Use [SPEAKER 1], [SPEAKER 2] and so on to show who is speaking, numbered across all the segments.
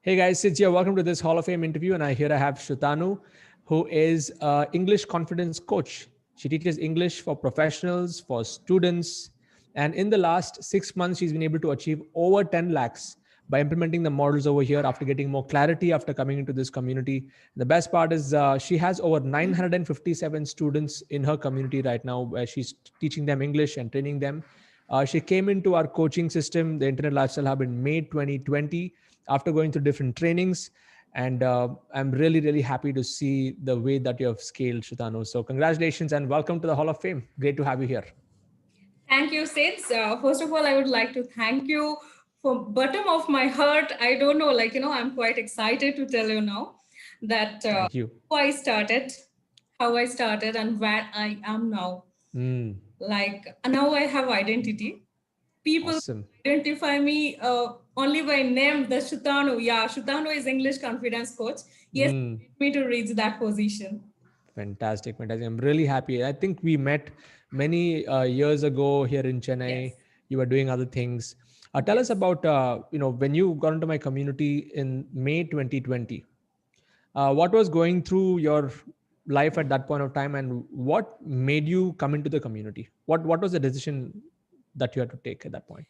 [SPEAKER 1] Hey guys, Sid here. Welcome to this Hall of Fame interview. And I have Sutanu, who is an English confidence coach. She teaches English for professionals, for students. And in the last 6 months, she's been able to achieve over 10 lakhs by implementing the models over here after getting more clarity after coming into this community. The best part is she has over 957 students in her community right now where she's teaching them English and training them. She came into our coaching system, the Internet Lifestyle Hub, in May 2020 after going through different trainings. And I'm really, really happy to see the way that you have scaled, Sutanu. So congratulations and welcome to the Hall of Fame. Great to have you here.
[SPEAKER 2] Thank you, Sid. First of all, I would like to thank you from bottom of my heart. I don't know, I'm quite excited to tell you now that
[SPEAKER 1] Thank you.
[SPEAKER 2] how I started and where I am now. Now I have identity. People
[SPEAKER 1] Awesome.
[SPEAKER 2] identify me only by name, the Sutanu. Yeah, Sutanu is English confidence coach. Yes, me to reach that position.
[SPEAKER 1] Fantastic. I'm really happy. I think we met many years ago here in Chennai.
[SPEAKER 2] Yes.
[SPEAKER 1] You were doing other things. Tell us about, when you got into my community in May 2020, what was going through your life at that point of time and what made you come into the community? What was the decision that you had to take at that point?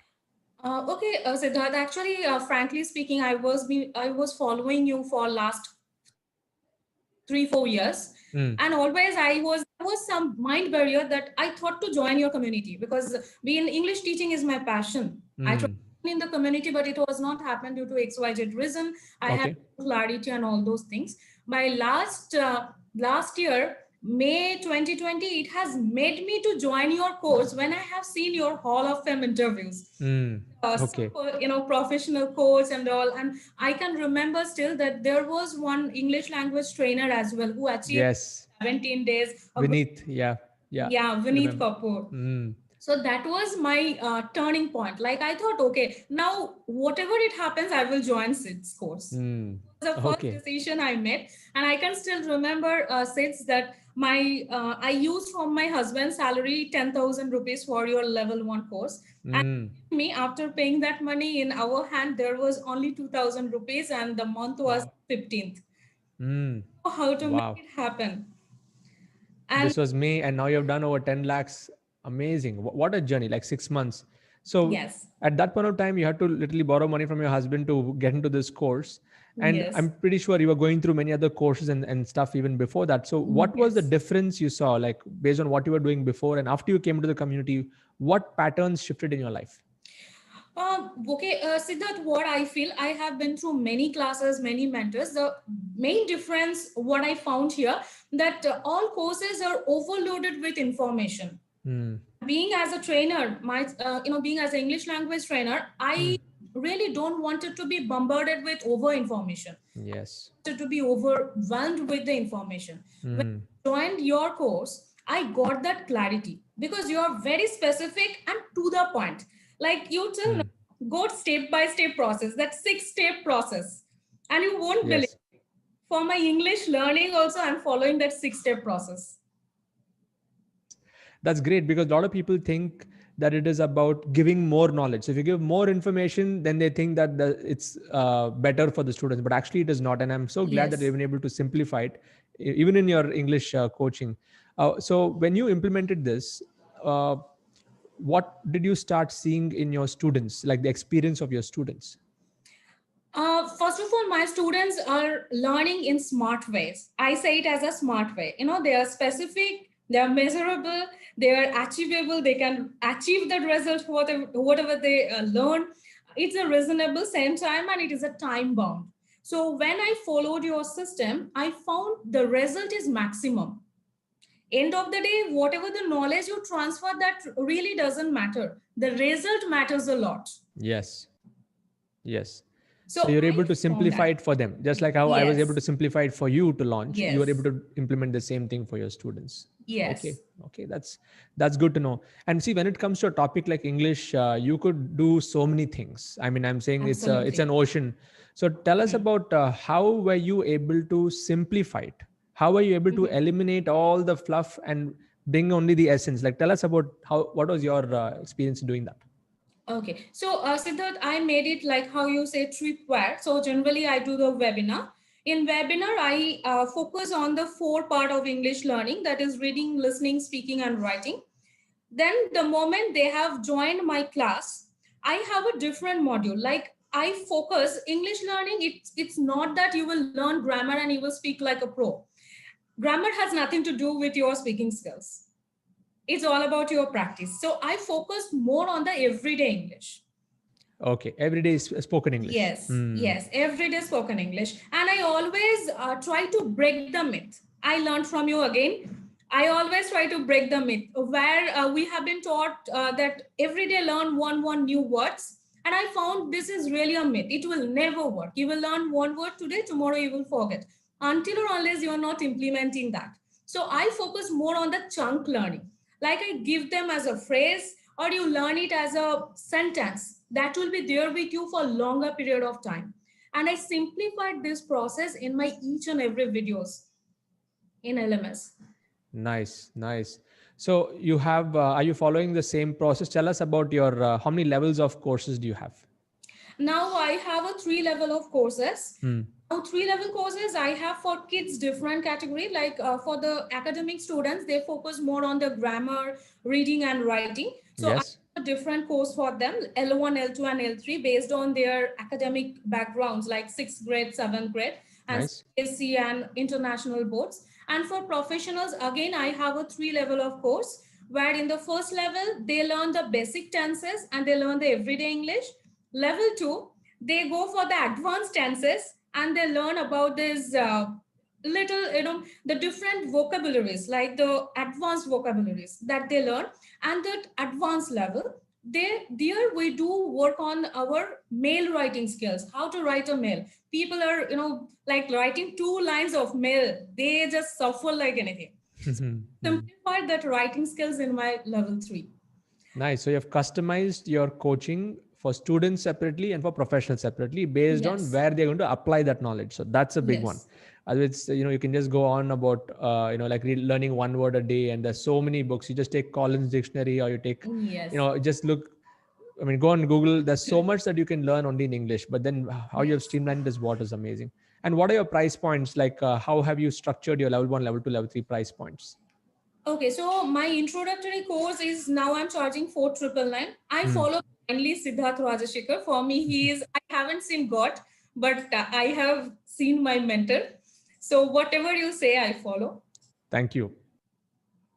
[SPEAKER 2] Okay, Siddharth. Actually, frankly speaking, I was following you for last 3-4 years, and always there was some mind barrier that I thought to join your community because being English teaching is my passion. I tried in the community, but it was not happened due to XYZ reason. I had clarity and all those things. By last year, May 2020, it has made me to join your course when I have seen your Hall of Fame interviews. Professional coach and all. And I can remember still that there was one English language trainer as well who achieved 17 days.
[SPEAKER 1] Vineet,
[SPEAKER 2] Yeah, Vineet Kapoor. So that was my turning point. Like I thought, okay, now whatever it happens, I will join Sid's course. The first decision I made, and I can still remember Sid's that I used from my husband's salary 10,000 rupees for your level 1 course. And me, after paying that money in our hand, there was only 2,000 rupees and the month was 15th. How to make it happen?
[SPEAKER 1] And this was May, and now you have done over 10 lakhs. Amazing. What a journey, like 6 months. So at that point of time, you had to literally borrow money from your husband to get into this course. And I'm pretty sure you were going through many other courses and stuff even before that. So what was the difference you saw, like based on what you were doing before and after you came to the community, what patterns shifted in your life?
[SPEAKER 2] Siddharth, what I feel, I have been through many classes, many mentors. The main difference, what I found here, that all courses are overloaded with information. Being as a trainer, being as an English language trainer, I really don't want it to be bombarded with over information.
[SPEAKER 1] Yes.
[SPEAKER 2] To be overwhelmed with the information. When I joined your course, I got that clarity because you are very specific and to the point. Like you tell, go step-by-step process, that 6-step process. And you won't believe. For my English learning also, I'm following that 6-step process.
[SPEAKER 1] That's great because a lot of people think that it is about giving more knowledge. So if you give more information, then they think that it's better for the students, but actually it is not. And I'm so glad that they've been able to simplify it, even in your English coaching. So when you implemented this, what did you start seeing in your students, like the experience of your students?
[SPEAKER 2] First of all, my students are learning in smart ways. I say it as a smart way. They are specific, they are measurable, they are achievable, they can achieve the result, whatever they learn. It's a reasonable same time and it is a time bound. So when I followed your system, I found the result is maximum. End of the day, whatever the knowledge you transfer, that really doesn't matter. The result matters a lot.
[SPEAKER 1] Yes. So you're able to simplify it for them, just like how I was able to simplify it for you to launch. You were able to implement the same thing for your students.
[SPEAKER 2] Yes.
[SPEAKER 1] Okay. That's good to know. And see, when it comes to a topic like English, you could do so many things. I mean, I'm saying it's an ocean. So tell us about how were you able to simplify it? How were you able to eliminate all the fluff and bring only the essence? Like, tell us about what was your experience doing that?
[SPEAKER 2] Okay, so Siddharth, I made it like how you say tripwire. So generally I do the webinar. In webinar, I focus on the 4 part of English learning, that is reading, listening, speaking, and writing. Then the moment they have joined my class, I have a different module. Like I focus English learning. It's not that you will learn grammar and you will speak like a pro. Grammar has nothing to do with your speaking skills. It's all about your practice. So I focus more on the everyday English.
[SPEAKER 1] Okay, everyday spoken English.
[SPEAKER 2] Yes, everyday spoken English. And I always try to break the myth. I learned from you again. I always try to break the myth where we have been taught that every day learn one new words. And I found this is really a myth. It will never work. You will learn one word today, tomorrow you will forget. Until or unless you are not implementing that. So I focus more on the chunk learning. Like I give them as a phrase, or you learn it as a sentence that will be there with you for a longer period of time. And I simplified this process in my each and every videos in LMS.
[SPEAKER 1] Nice, nice. So you have, are you following the same process? Tell us about your, how many levels of courses do you have?
[SPEAKER 2] Now I have a 3 level of courses. Now 3 level courses I have for kids different category. Like for the academic students, they focus more on the grammar, reading and writing. So I
[SPEAKER 1] Yes.
[SPEAKER 2] have a different course for them, L1, L2 and L3 based on their academic backgrounds like 6th grade, 7th grade and
[SPEAKER 1] Nice.
[SPEAKER 2] CSC and international boards. And for professionals, again, I have a 3 level of course where in the first level, they learn the basic tenses and they learn the everyday English. Level 2, they go for the advanced tenses and they learn about this little, the different vocabularies, like the advanced vocabularies that they learn. And that advanced level, there we do work on our mail writing skills, how to write a mail. People are, like writing 2 lines of mail, they just suffer like anything. Simplified that writing skills in my level 3.
[SPEAKER 1] Nice. So you have customized your coaching for students separately and for professionals separately based on
[SPEAKER 2] Yes.
[SPEAKER 1] where they're going to apply that knowledge. So that's a big one.
[SPEAKER 2] Yes.
[SPEAKER 1] It's, you can just go on about, like learning one word a day, and there's so many books. You just take Collins Dictionary, or you take,
[SPEAKER 2] Yes.
[SPEAKER 1] just look, go on Google. There's so much that you can learn only in English, but then how you have
[SPEAKER 2] Yes.
[SPEAKER 1] streamlined is what is amazing. And what are your price points? Like, how have you structured your level 1, level 2, level 3 price points?
[SPEAKER 2] Okay, so my introductory course is now I'm charging 4,999. I follow blindly Siddharth Rajashekar. For me, I haven't seen God, but I have seen my mentor. So whatever you say, I follow.
[SPEAKER 1] Thank you.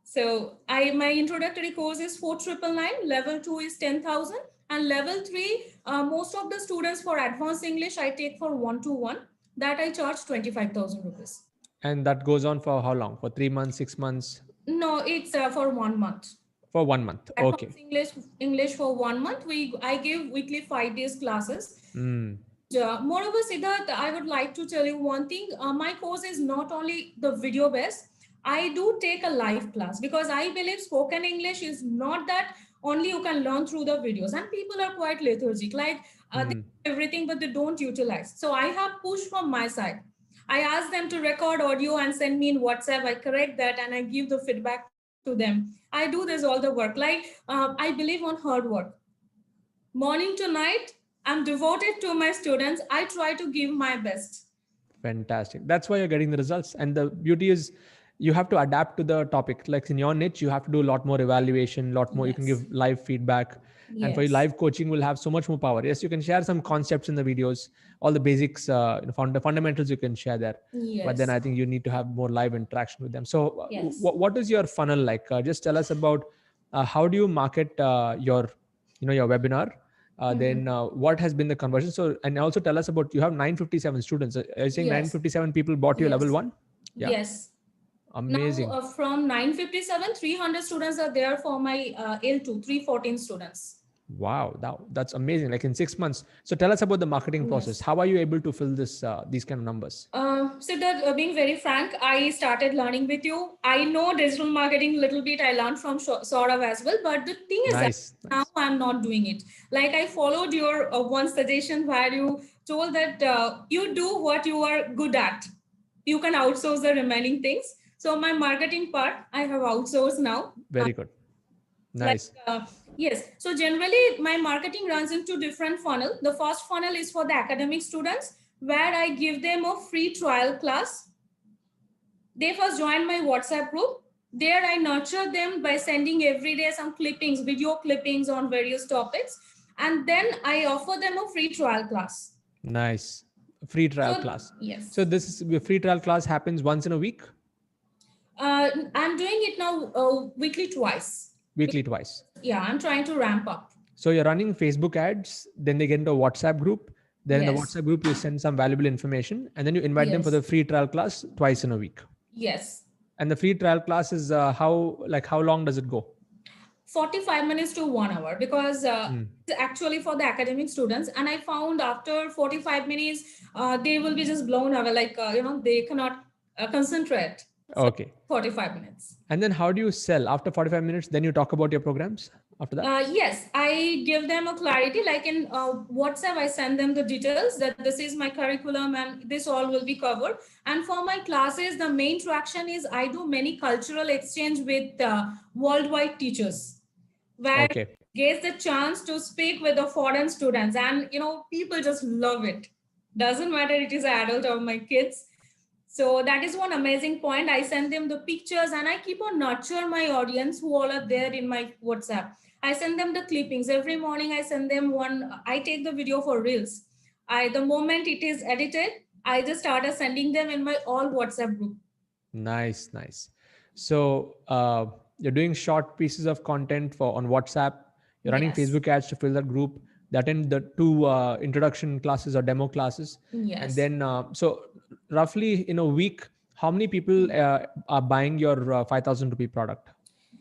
[SPEAKER 2] So my introductory course is 4,999. Level 2 is 10,000. And level 3, most of the students for advanced English, I take for 1-to-1. That I charge 25,000 rupees.
[SPEAKER 1] And that goes on for how long? For 3 months, 6 months?
[SPEAKER 2] No, it's for 1 month.
[SPEAKER 1] For 1 month. Okay.
[SPEAKER 2] Advanced English for 1 month. I give weekly 5 days classes. Moreover, Siddharth, I would like to tell you one thing. My course is not only the video based. I do take a live class because I believe spoken English is not that only you can learn through the videos, and people are quite lethargic, like they do everything but they don't utilize. So I have pushed from my side. I ask them to record audio and send me in WhatsApp. I correct that and I give the feedback to them. I do this all the work. Like I believe on hard work. Morning to night, I'm devoted to my students. I try to give my best.
[SPEAKER 1] Fantastic. That's why you're getting the results. And the beauty is you have to adapt to the topic. Like in your niche, you have to do a lot more evaluation, a lot more. You can give live feedback. And for you, live coaching will have so much more power. Yes, you can share some concepts in the videos, all the basics, the fundamentals you can share there. But then I think you need to have more live interaction with them. So what is your funnel like? Just tell us about how do you market your webinar? Then what has been the conversion? So, and also tell us about, you have 957 students. Are you saying 957 people bought your level 1?
[SPEAKER 2] Yeah. Yes.
[SPEAKER 1] Amazing.
[SPEAKER 2] Now from 957, 300 students are there for my L2, 314 students.
[SPEAKER 1] Wow, that's amazing. Like in 6 months. So tell us about the marketing process. How are you able to fill these kind of numbers?
[SPEAKER 2] So being very frank, I started learning with you. I know digital marketing a little bit. I learned from sort of as well. But the thing is that now I'm not doing it. Like I followed your one suggestion where you told that you do what you are good at. You can outsource the remaining things. So my marketing part, I have outsourced now.
[SPEAKER 1] Very good. Nice.
[SPEAKER 2] Like, Yes. So generally my marketing runs into different funnel. The first funnel is for the academic students where I give them a free trial class. They first join my WhatsApp group. There I nurture them by sending every day some clippings, video clippings on various topics. And then I offer them a free trial class.
[SPEAKER 1] Nice. Free trial
[SPEAKER 2] So
[SPEAKER 1] class. So
[SPEAKER 2] yes,
[SPEAKER 1] this free trial class happens once in a week?
[SPEAKER 2] I'm doing it now weekly twice.
[SPEAKER 1] Weekly twice.
[SPEAKER 2] Yeah, I'm trying to ramp up.
[SPEAKER 1] So you're running Facebook ads, then they get into a WhatsApp group. Then in the
[SPEAKER 2] Yes.
[SPEAKER 1] WhatsApp group, you send some valuable information, and then you invite them for the
[SPEAKER 2] Yes.
[SPEAKER 1] free trial class twice in a week.
[SPEAKER 2] Yes.
[SPEAKER 1] And the free trial class is how long does it go?
[SPEAKER 2] 45 minutes to 1 hour, because
[SPEAKER 1] Mm.
[SPEAKER 2] it's actually for the academic students. And I found after 45 minutes, they will be just blown away. Like, they cannot concentrate for
[SPEAKER 1] Okay.
[SPEAKER 2] 45 minutes.
[SPEAKER 1] And then how do you sell after 45 minutes? Then you talk about your programs after that?
[SPEAKER 2] Yes, I give them a clarity. Like in WhatsApp, I send them the details that this is my curriculum and this all will be covered. And for my classes, the main traction is I do many cultural exchange with worldwide teachers, where
[SPEAKER 1] Okay.
[SPEAKER 2] gets the chance to speak with the foreign students, and people just love it. Doesn't matter it is an adult or my kids. So that is one amazing point. I send them the pictures and I keep on nurture my audience who all are there in my WhatsApp. I send them the clippings every morning. I send them one. I take the video for reels. The moment it is edited, I just started sending them in my all WhatsApp group.
[SPEAKER 1] Nice, nice. So you're doing short pieces of content for on WhatsApp. You're running
[SPEAKER 2] Yes.
[SPEAKER 1] Facebook ads to fill that group. That in the two introduction classes or demo classes.
[SPEAKER 2] Yes.
[SPEAKER 1] And then so roughly in a week, how many people are buying your 5,000 rupee product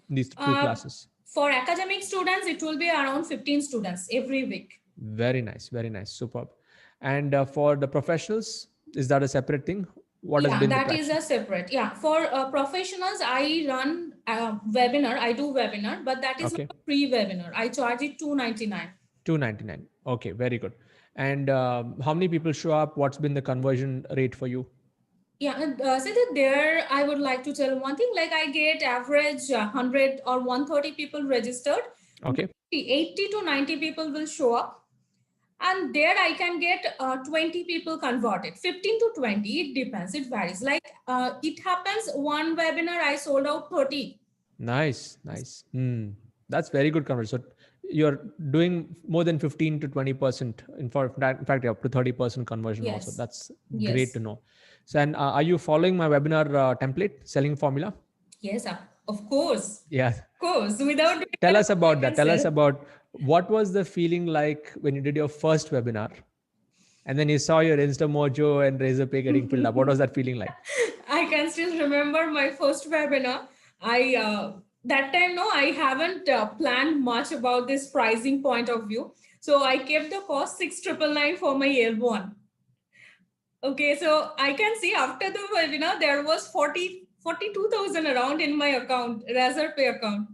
[SPEAKER 1] in these two classes?
[SPEAKER 2] For academic students, it will be around 15 students every week.
[SPEAKER 1] Very nice, very nice, superb. And for the professionals, is that a separate thing? What has
[SPEAKER 2] Yeah,
[SPEAKER 1] been the
[SPEAKER 2] that is
[SPEAKER 1] traction?
[SPEAKER 2] a separate. Yeah, for professionals, I run a webinar. I do webinar, but that is
[SPEAKER 1] Okay.
[SPEAKER 2] not a free webinar. I charge it 299.
[SPEAKER 1] 299. Okay, very good. And how many people show up? What's been the conversion rate for you?
[SPEAKER 2] Yeah, and so that there, I would like to tell one thing. Like I get average 100 or 130 people registered.
[SPEAKER 1] Okay.
[SPEAKER 2] 80 to 90 people will show up. And there I can get 20 people converted, 15 to 20, it depends, it varies. Like it happens, one webinar I sold out 30.
[SPEAKER 1] Nice, nice. That's very good conversion. So you're doing more than 15 to 20%. In fact, up to 30% conversion also.
[SPEAKER 2] Yes.
[SPEAKER 1] That's
[SPEAKER 2] Yes.
[SPEAKER 1] great to know. So, and are you following my webinar template, selling formula?
[SPEAKER 2] Yes, of course.
[SPEAKER 1] Yeah.
[SPEAKER 2] Of course. Without doing
[SPEAKER 1] Tell
[SPEAKER 2] that,
[SPEAKER 1] us about
[SPEAKER 2] I
[SPEAKER 1] that.
[SPEAKER 2] can
[SPEAKER 1] Tell us
[SPEAKER 2] sell.
[SPEAKER 1] about what was the feeling like when you did your first webinar and then you saw your Instamojo and Razorpay getting filled up. What was that feeling like?
[SPEAKER 2] I can still remember my first webinar. I that time no, I haven't planned much about this pricing point of view. So I kept the cost 6,999 for my L1. Okay, so I can see after the webinar there was 42,000 around in my account, Razorpay account.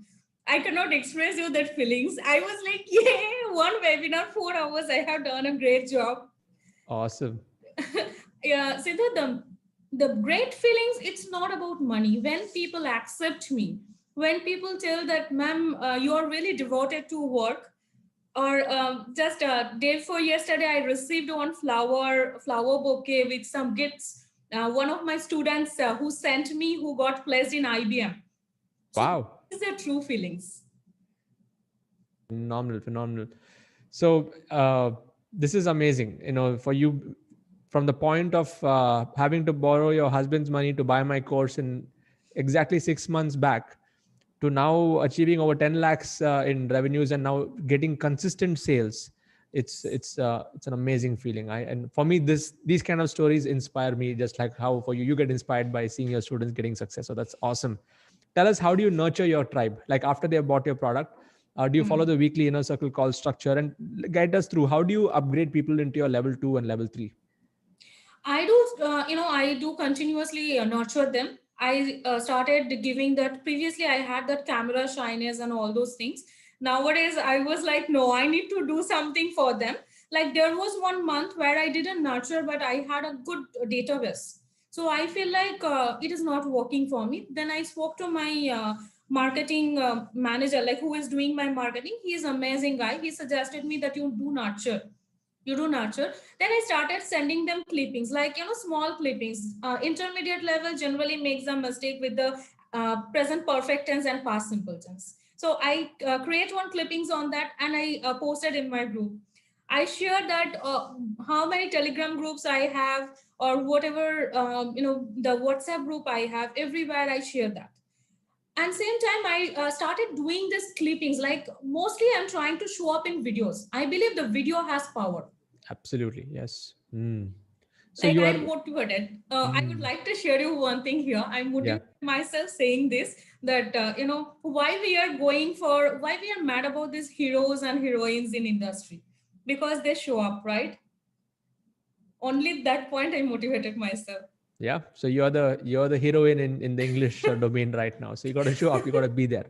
[SPEAKER 2] I cannot express you that feelings. I was like, yeah, one webinar, 4 hours. I have done a great job.
[SPEAKER 1] Awesome.
[SPEAKER 2] Yeah, Siddharth, the great feelings, it's not about money. When people accept me, when people tell that, ma'am, you are really devoted to work, or just a day before yesterday, I received one flower bouquet with some gifts. One of my students who sent me, who got placed in IBM. So
[SPEAKER 1] Wow.
[SPEAKER 2] these are true feelings.
[SPEAKER 1] Phenomenal, phenomenal. So this is amazing. For you, from the point of having to borrow your husband's money to buy my course in exactly 6 months back, to now achieving over 10 lakhs in revenues and now getting consistent sales. It's an amazing feeling. And for me, these kind of stories inspire me, just like how for you get inspired by seeing your students getting success. So that's awesome. Tell us, how do you nurture your tribe? Like after they have bought your product, do you follow the weekly inner circle call structure, and guide us through how do you upgrade people into your level 2 and level 3?
[SPEAKER 2] I do, I do continuously nurture them. I started giving that. Previously, I had that camera shyness and all those things. Nowadays, I was like, no, I need to do something for them. Like there was one month where I didn't nurture, but I had a good database. So I feel like it is not working for me. Then I spoke to my marketing manager, like who is doing my marketing. He is amazing guy. He suggested me that you do nurture. Then I started sending them clippings, like, small clippings. Intermediate level generally makes a mistake with the present perfect tense and past simple tense. So I create one clippings on that, and I posted in my group. I share that how many Telegram groups I have, or whatever, the WhatsApp group I have. Everywhere I share that. And same time, I started doing this clippings. Like, mostly I'm trying to show up in videos. I believe the video has power.
[SPEAKER 1] Absolutely, yes. So
[SPEAKER 2] Like,
[SPEAKER 1] you are,
[SPEAKER 2] I'm motivated. I would like to share you one thing here. I'm
[SPEAKER 1] yeah,
[SPEAKER 2] motivated myself saying this, that why we are mad about these heroes and heroines in industry, because they show up, right? Only that point I motivated myself.
[SPEAKER 1] yeah. So you're the heroine in the English domain right now. So you got to show up. You got to be there.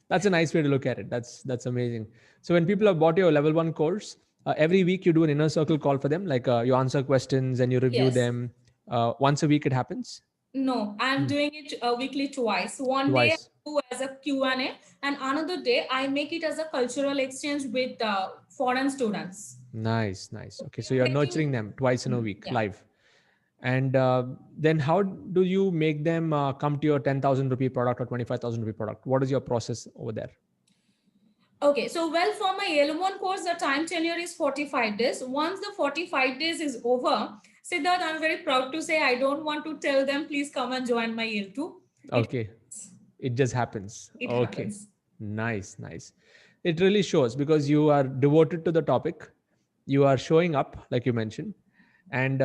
[SPEAKER 1] That's a nice way to look at it. That's amazing. So when people have bought your level 1 course, every week you do an inner circle call for them. Like you answer questions and you review
[SPEAKER 2] Yes.
[SPEAKER 1] them. Once a week it happens.
[SPEAKER 2] No, I'm
[SPEAKER 1] Hmm.
[SPEAKER 2] doing it weekly twice. One day I
[SPEAKER 1] Twice.
[SPEAKER 2] do as a Q&A, and another day I make it as a cultural exchange with foreign students.
[SPEAKER 1] Nice, nice. Okay,
[SPEAKER 2] We
[SPEAKER 1] so
[SPEAKER 2] are
[SPEAKER 1] you're
[SPEAKER 2] making,
[SPEAKER 1] nurturing them twice in a week
[SPEAKER 2] yeah.
[SPEAKER 1] live. And then how do you make them come to your 10,000 rupee product or 25,000 rupee product? What is your process over there?
[SPEAKER 2] Okay, so well, for my L1 course, the time tenure is 45 days. Once the 45 days is over, Siddharth, I'm very proud to say I don't want to tell them, please come and join my L2.
[SPEAKER 1] Okay, it just happens.
[SPEAKER 2] It
[SPEAKER 1] Okay,
[SPEAKER 2] happens.
[SPEAKER 1] nice, nice. It really shows because you are devoted to the topic. You are showing up, like you mentioned, and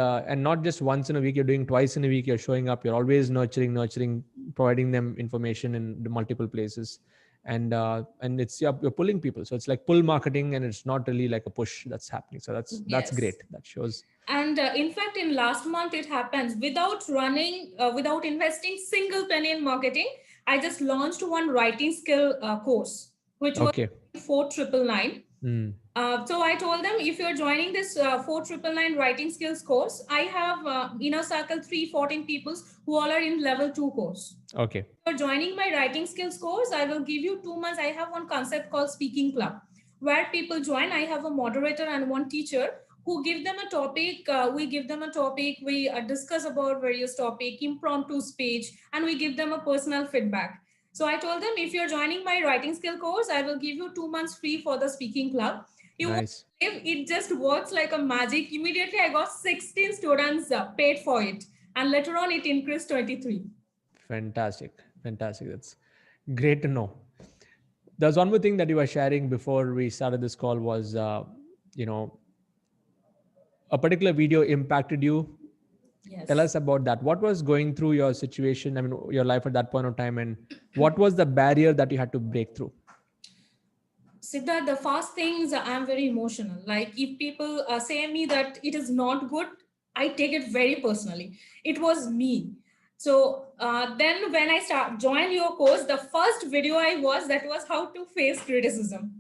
[SPEAKER 1] not just once in a week. You're doing twice in a week. You're showing up. You're always nurturing, providing them information in the multiple places, and it's you're pulling people. So it's like pull marketing, and it's not really like a push that's happening. So that's
[SPEAKER 2] Yes.
[SPEAKER 1] great. That shows.
[SPEAKER 2] And in fact, in last month, it happens without investing single penny in marketing. I just launched one writing skill course, which was
[SPEAKER 1] Okay.
[SPEAKER 2] 4999.
[SPEAKER 1] Mm.
[SPEAKER 2] So I told them, if you're joining this 4999 writing skills course, I have inner circle 314 people who all are in level 2 course.
[SPEAKER 1] Okay.
[SPEAKER 2] If you're joining my writing skills course, I will give you 2 months. I have one concept called speaking club, where people join. I have a moderator and one teacher who give them a topic. We give them a topic. We discuss about various topic, impromptu speech, and we give them a personal feedback. So I told them, if you're joining my writing skill course, I will give you 2 months free for the speaking club. You won't
[SPEAKER 1] Nice.
[SPEAKER 2] believe, it just works like a magic. Immediately, I got 16 students paid for it, and later on, it increased 23.
[SPEAKER 1] Fantastic. Fantastic. That's great to know. There's one more thing that you were sharing before we started this call was, you know, a particular video impacted you. Tell
[SPEAKER 2] Yes.
[SPEAKER 1] us about that. What was going through your situation? I mean, your life at that point of time, and what was the barrier that you had to break through?
[SPEAKER 2] Siddharth, the first things, I'm very emotional. Like, if people say me that it is not good, I take it very personally. It was me. So then when I start join your course, the first video I was, that was how to face criticism.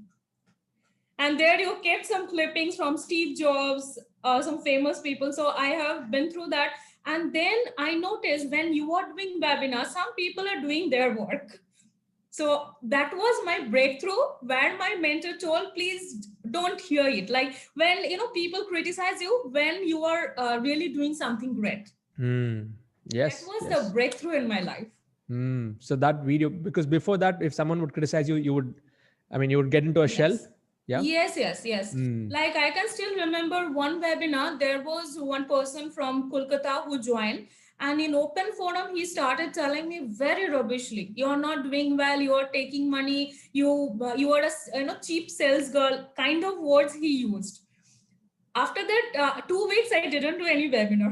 [SPEAKER 2] And there you kept some clippings from Steve Jobs, some famous people. So I have been through that. And then I noticed, when you are doing webinars, some people are doing their work. So that was my breakthrough, where my mentor told, please don't hear it. Like, when, people criticize you when you are really doing something great. That
[SPEAKER 1] Yes,
[SPEAKER 2] was the
[SPEAKER 1] yes.
[SPEAKER 2] breakthrough in my life.
[SPEAKER 1] So that video, because before that, if someone would criticize you, you would get into a shell.
[SPEAKER 2] Yes.
[SPEAKER 1] Yeah.
[SPEAKER 2] Yes, yes, yes. Like, I can still remember one webinar. There was one person from Kolkata who joined, and in open forum, he started telling me very rubbishly, "You're not doing well. You are taking money. You are a cheap sales girl." Kind of words he used. After that, 2 weeks I didn't do any webinar.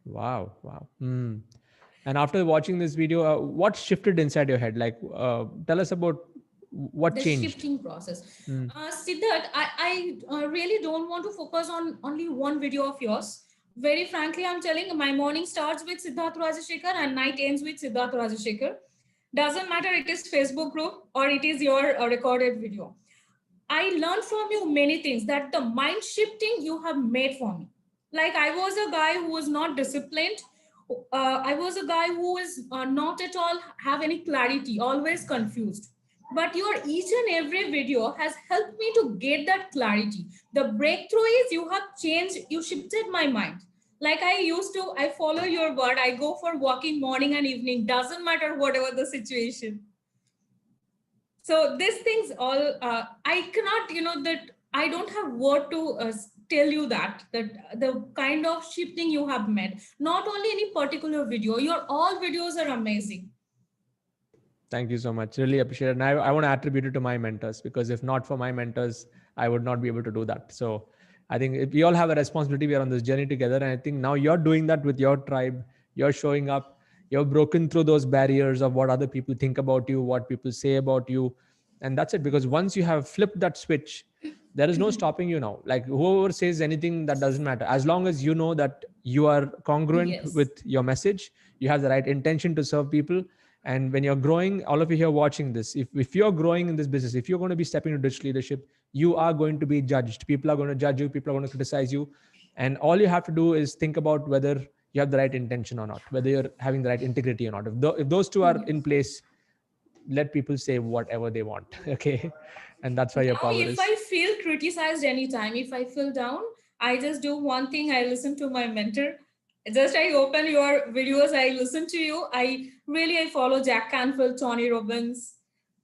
[SPEAKER 1] Wow, wow. And after watching this video, what shifted inside your head? Like, tell us about what
[SPEAKER 2] The
[SPEAKER 1] changed.
[SPEAKER 2] shifting process. Siddharth, I really don't want to focus on only one video of yours. Very frankly, I'm telling, my morning starts with Siddharth Rajashekar and night ends with Siddharth Rajashekar. Doesn't matter it is Facebook group or it is your recorded video. I learned from you many things, that the mind shifting you have made for me. Like, I was a guy who was not disciplined, I was a guy who is not at all have any clarity, always confused. But your each and every video has helped me to get that clarity. The breakthrough is you have changed, you shifted my mind. Like I used to, I follow your word. I go for walking morning and evening. Doesn't matter whatever the situation. So these things all, I cannot, that I don't have word to tell you that the kind of shifting you have made, not only any particular video, your all videos are amazing.
[SPEAKER 1] Thank you so much. Really appreciate it. And I want to attribute it to my mentors, because if not for my mentors, I would not be able to do that. So I think we all have a responsibility. We are on this journey together. And I think now you're doing that with your tribe. You're showing up. You're broken through those barriers of what other people think about you, what people say about you. And that's it. Because once you have flipped that switch, there is no stopping you now. Like whoever says anything, that doesn't matter. As long as you know that you are congruent
[SPEAKER 2] Yes.
[SPEAKER 1] with your message, you have the right intention to serve people. And when you're growing, all of you here watching this, if you're growing in this business, if you're going to be stepping into digital leadership, you are going to be judged. People are going to judge you. People are going to criticize you. And all you have to do is think about whether you have the right intention or not, whether you're having the right integrity or not. If those two are in place, let people say whatever they want. Okay. And that's where your
[SPEAKER 2] Now,
[SPEAKER 1] power
[SPEAKER 2] if
[SPEAKER 1] is.
[SPEAKER 2] I feel criticized anytime, if I feel down, I just do one thing. I listen to my mentor. Just I open your videos, I listen to you. I follow Jack Canfield, Tony Robbins.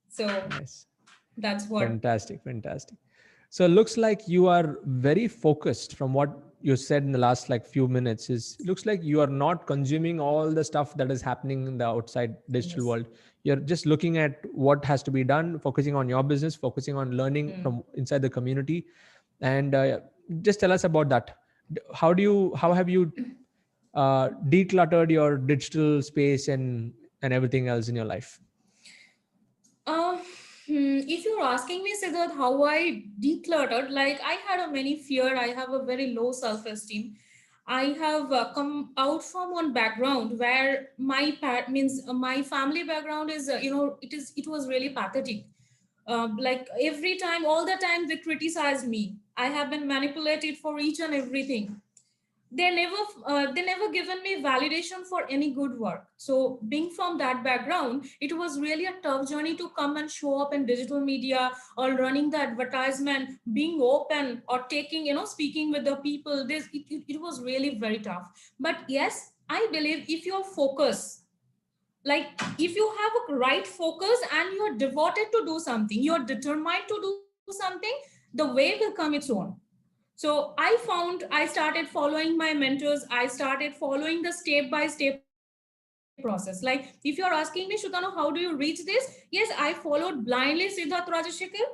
[SPEAKER 2] So
[SPEAKER 1] Nice.
[SPEAKER 2] that's what.
[SPEAKER 1] Fantastic. Fantastic. So it looks like you are very focused from what you said in the last like few minutes. Is it looks like you are not consuming all the stuff that is happening in the outside digital
[SPEAKER 2] Yes.
[SPEAKER 1] world. You're just looking at what has to be done, focusing on your business, focusing on learning from inside the community. And just tell us about that. How have you decluttered your digital space and everything else in your life?
[SPEAKER 2] Uh, if you're asking me, Siddharth, how I decluttered, like I had a many fear, I have a very low self-esteem. I have come out from one background where my family background is, it was really pathetic. Like every time, all the time, they criticize me. I have been manipulated for each and everything. They never given me validation for any good work. So being from that background, it was really a tough journey to come and show up in digital media or running the advertisement, being open or taking, speaking with the people. It was really very tough. But yes, I believe if you're focused, like if you have a right focus and you're devoted to do something, you're determined to do something, the way will come its own. So I started following my mentors. I started following the step by step process. Like if you're asking me, Shutano, how do you reach this? Yes, I followed blindly Siddharth Rajashekar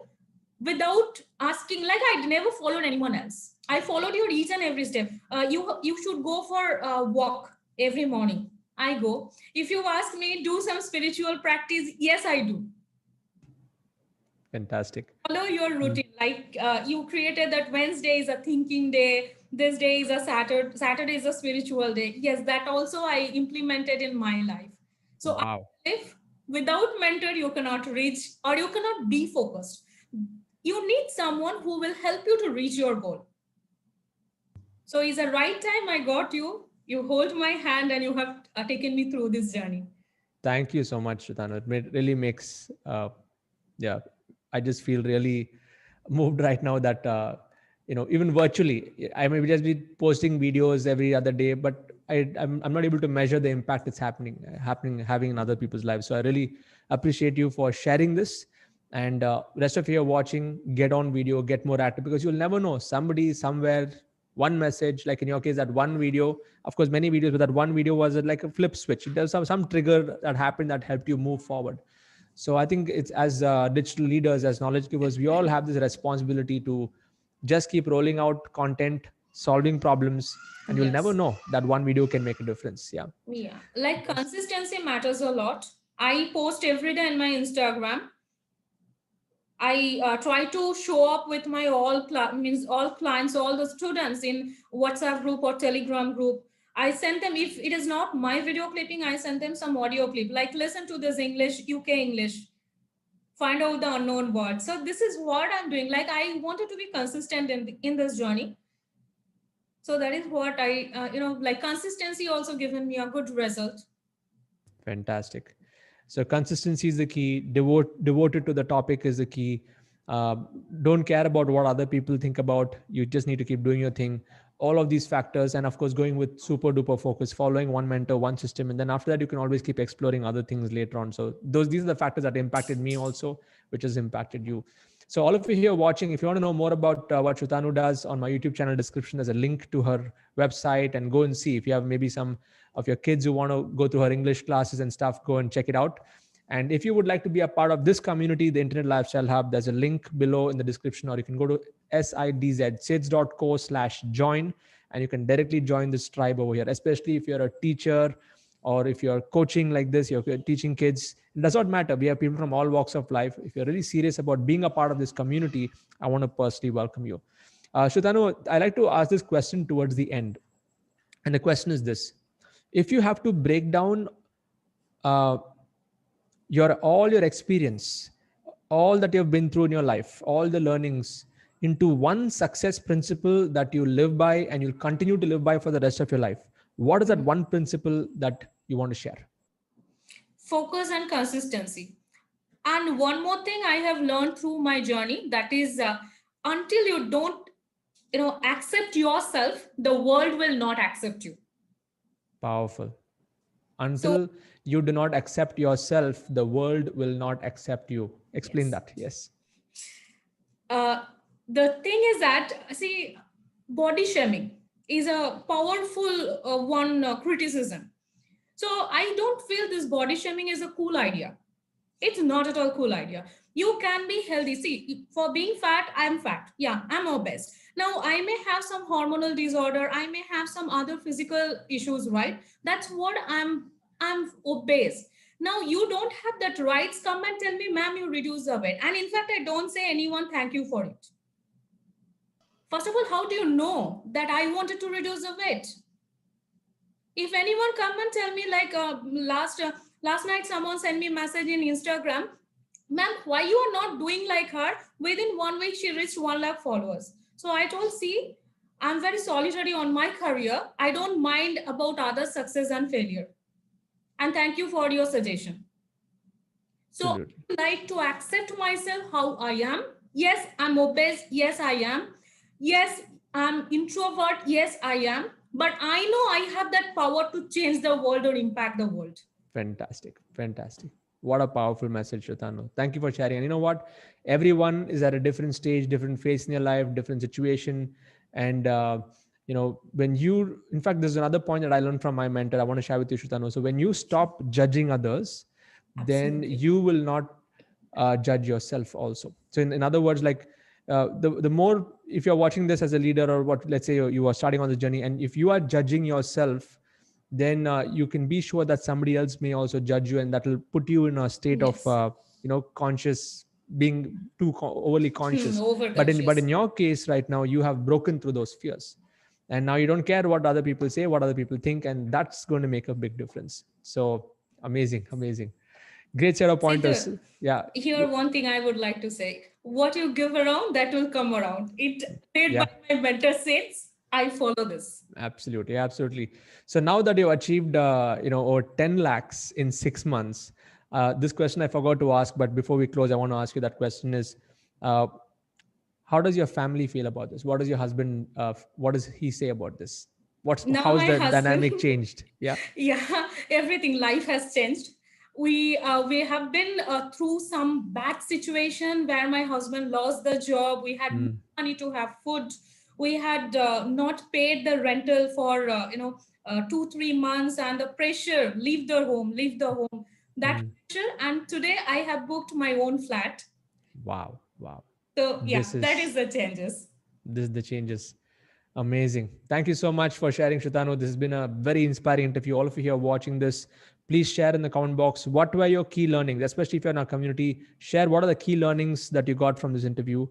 [SPEAKER 2] without asking. Like I never followed anyone else. I followed your each and every step. You should go for a walk every morning. I go. If you ask me, do some spiritual practice. Yes, I do.
[SPEAKER 1] Fantastic.
[SPEAKER 2] Follow your routine. Like you created that Wednesday is a thinking day, this day is a Saturday is a spiritual day. Yes, that also I implemented in my life. So I
[SPEAKER 1] Wow.
[SPEAKER 2] believe without mentor you cannot reach or you cannot be focused. You need someone who will help you to reach your goal. So is the right time I got you hold my hand and you have taken me through this journey.
[SPEAKER 1] Thank you so much, Sutanu. It really makes, yeah, I just feel really moved right now that, even virtually, I may just be posting videos every other day, but I'm not able to measure the impact it's having in other people's lives. So I really appreciate you for sharing this. And rest of you are watching, get on video, get more active, because you'll never know, somebody somewhere, one message, like in your case, that one video, of course many videos, but that one video was like a flip switch. There's some trigger that happened that helped you move forward. So I think it's, as digital leaders, as knowledge givers, we all have this responsibility to just keep rolling out content, solving problems, and you'll never
[SPEAKER 2] Yes.
[SPEAKER 1] know that one video can make a difference. Yeah.
[SPEAKER 2] Yeah. Like
[SPEAKER 1] Yes.
[SPEAKER 2] consistency matters a lot. I post every day in my Instagram. I try to show up with my all clients, all the students in WhatsApp group or Telegram group. I send them, if it is not my video clipping, I send them some audio clip. Like listen to this English, UK English, find out the unknown words. So this is what I'm doing. Like I wanted to be consistent in this journey. So that is what I, like consistency also given me a good result.
[SPEAKER 1] Fantastic. So consistency is the key. Devoted to the topic is the key. Uh, don't care about what other people think about. You just need to keep doing your thing. All of these factors, and of course, going with super duper focus, following one mentor, one system, and then after that, you can always keep exploring other things later on. So these are the factors that impacted me also, which has impacted you. So all of you here watching, if you want to know more about what Sutanu does, on my YouTube channel description, there's a link to her website, and go and see. If you have maybe some of your kids who want to go through her English classes and stuff, go and check it out. And if you would like to be a part of this community, the Internet Lifestyle Hub, there's a link below in the description, or you can go to sids.co/join, and you can directly join this tribe over here, especially if you're a teacher or if you're coaching like this, you're teaching kids. It does not matter. We have people from all walks of life. If you're really serious about being a part of this community, I want to personally welcome you. Sutanu, I like to ask this question towards the end. And the question is this: if you have to break down uh, all your experience, all that you've been through in your life, all the learnings, into one success principle that you live by and you'll continue to live by for the rest of your life, what is that one principle that you want to share?
[SPEAKER 2] Focus and consistency. And one more thing I have learned through my journey, that is, until you don't, accept yourself, the world will not accept you.
[SPEAKER 1] Powerful. Until you do not accept yourself, the world will not accept you. Explain that. Yes.
[SPEAKER 2] The thing is that, see, body shaming is a powerful criticism. So I don't feel this body shaming is a cool idea. It's not at all cool idea. You can be healthy. See, for being fat, I'm fat. Yeah, I'm obese. Now, I may have some hormonal disorder. I may have some other physical issues, right? That's what I'm obese. Now, you don't have that rights. Come and tell me, ma'am, you reduce the weight. And in fact, I don't say anyone thank you for it. First of all, how do you know that I wanted to reduce the weight? If anyone come and tell me, like last night someone sent me a message in Instagram, ma'am, why you are not doing like her? Within 1 week, she reached 1 lakh followers. So I told, see, I'm very solitary on my career. I don't mind about other success and failure. And thank you for your suggestion. So I like to accept myself how I am. Yes, I'm obese. Yes, I am. Yes, I'm introvert. Yes, I am. But I know I have that power to change the world or impact the world.
[SPEAKER 1] Fantastic. Fantastic. What a powerful message, Sutanu. Thank you for sharing. And you know what? Everyone is at a different stage, different phase in your life, different situation. And, when you, in fact, there's another point that I learned from my mentor. I want to share with you, Sutanu. So when you stop judging others, then you will not judge yourself also. So in other words, like the more, if you're watching this as a leader, or what, let's say you are starting on the journey, and if you are judging yourself, then you can be sure that somebody else may also judge you, and that will put you in a state of conscious, being too overly conscious. But in your case right now, you have broken through those fears, and now you don't care what other people say, what other people think, and that's going to make a big difference. So amazing. Great set of pointers. Yeah.
[SPEAKER 2] Here, one thing I would like to say: what you give around, that will come around. It said by my mentor says, I follow this.
[SPEAKER 1] Absolutely. So now that you've achieved, over 10 lakhs in 6 months, this question I forgot to ask, but before we close, I want to ask you that question is, how does your family feel about this? What does your husband, what does he say about this? How's the dynamic changed? Yeah,
[SPEAKER 2] everything. Life has changed. We have been through some bad situation where my husband lost the job. We had no money to have food. We had not paid the rental for 2-3 months, and the pressure, leave the home, that pressure. And today I have booked my own flat.
[SPEAKER 1] Wow.
[SPEAKER 2] So that is the changes.
[SPEAKER 1] This is the changes. Amazing. Thank you so much for sharing, Sutanu. This has been a very inspiring interview. All of you here watching this, please share in the comment box, what were your key learnings, especially if you're in our community. Share what are the key learnings that you got from this interview,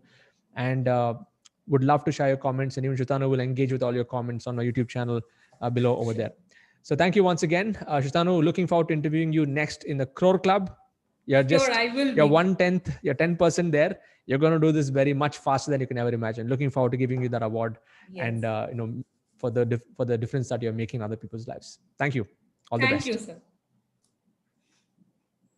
[SPEAKER 1] and would love to share your comments, and even Sutanu will engage with all your comments on our YouTube channel below over there. So thank you once again, Sutanu. Looking forward to interviewing you next in the Crore Club. You're 1/10, you're 10% there. You're going to do this very much faster than you can ever imagine. Looking forward to giving you that award. And for the difference that you're making in other people's lives. Thank you. All the best.
[SPEAKER 2] Thank you, sir.